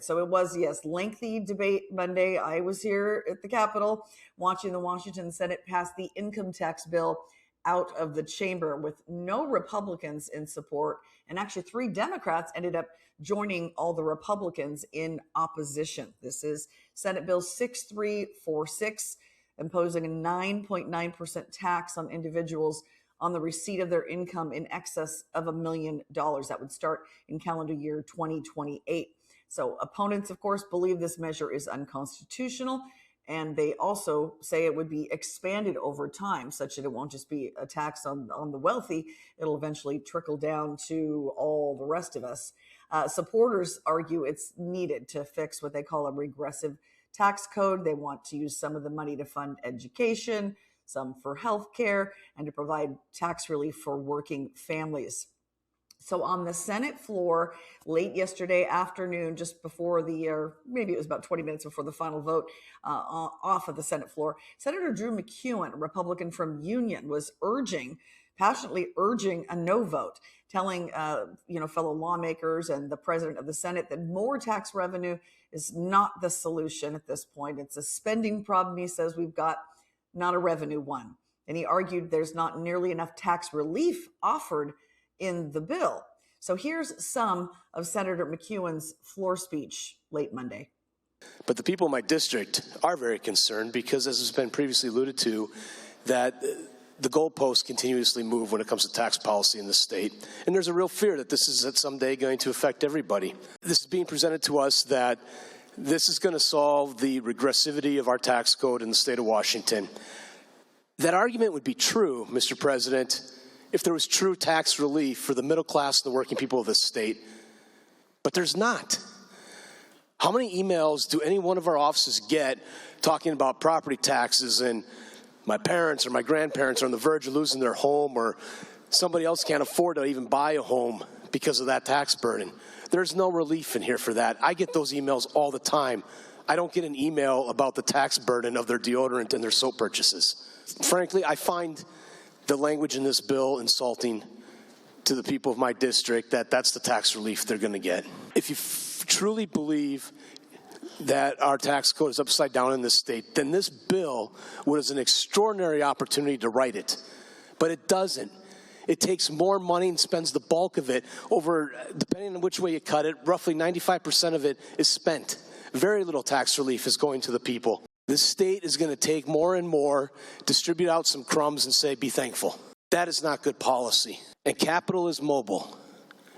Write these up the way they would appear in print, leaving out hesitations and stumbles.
So it was, yes, lengthy debate Monday. I was here at the Capitol watching the Washington Senate pass the income tax bill out of the chamber with no Republicans in support. And actually, 3 Democrats ended up joining all the Republicans in opposition. This is Senate Bill 6346, imposing a 9.9% tax on individuals on the receipt of their income in excess of $1 million. That would start in calendar year 2028. So opponents, of course, believe this measure is unconstitutional, and they also say it would be expanded over time, such that it won't just be a tax on the wealthy. It'll eventually trickle down to all the rest of us. Supporters argue it's needed to fix what they call a regressive tax code. They want to use some of the money to fund education, some for health care, and to provide tax relief for working families. So on the Senate floor late yesterday afternoon, just before or maybe it was about 20 minutes before the final vote off of the Senate floor, Senator Drew MacEwen, a Republican from Union, was passionately urging a no vote, telling fellow lawmakers and the president of the Senate that more tax revenue is not the solution at this point. It's a spending problem, he says, we've got, not a revenue one. And he argued there's not nearly enough tax relief offered in the bill. So here's some of Senator MacEwen's floor speech late Monday. But the people in my district are very concerned because, as has been previously alluded to, that the goalposts continuously move when it comes to tax policy in the state. And there's a real fear that this is someday going to affect everybody. This is being presented to us that this is going to solve the regressivity of our tax code in the state of Washington. That argument would be true, Mr. President, if there was true tax relief for the middle class and the working people of this state. But there's not. How many emails do any one of our offices get talking about property taxes and my parents or my grandparents are on the verge of losing their home, or somebody else can't afford to even buy a home because of that tax burden? There's no relief in here for that. I get those emails all the time. I don't get an email about the tax burden of their deodorant and their soap purchases. Frankly, I find the language in this bill insulting to the people of my district, that's the tax relief they're going to get. If you truly believe that our tax code is upside down in this state, then this bill was an extraordinary opportunity to write it. But it doesn't. It takes more money and spends the bulk of it over, depending on which way you cut it, roughly 95% of it is spent. Very little tax relief is going to the people. This state is going to take more and more, distribute out some crumbs and say, be thankful. That is not good policy. And capital is mobile.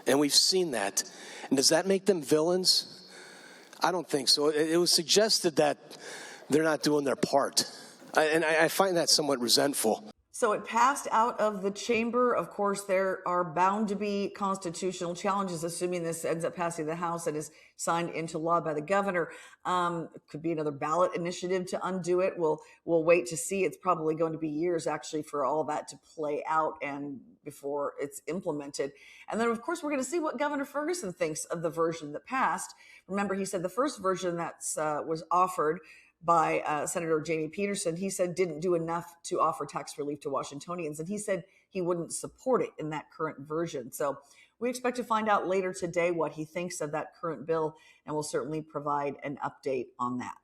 And we've seen that. And does that make them villains? I don't think so. It was suggested that they're not doing their part. And I find that somewhat resentful. So it passed out of the chamber. Of course, there are bound to be constitutional challenges, assuming this ends up passing the House and is signed into law by the governor. It could be another ballot initiative to undo it. We'll wait to see. It's probably going to be years, actually, for all that to play out and before it's implemented. And then, of course, we're going to see what Governor Ferguson thinks of the version that passed. Remember, he said the first version that was offered by Senator Jamie Peterson, he said didn't do enough to offer tax relief to Washingtonians. And he said he wouldn't support it in that current version. So we expect to find out later today what he thinks of that current bill, and we'll certainly provide an update on that.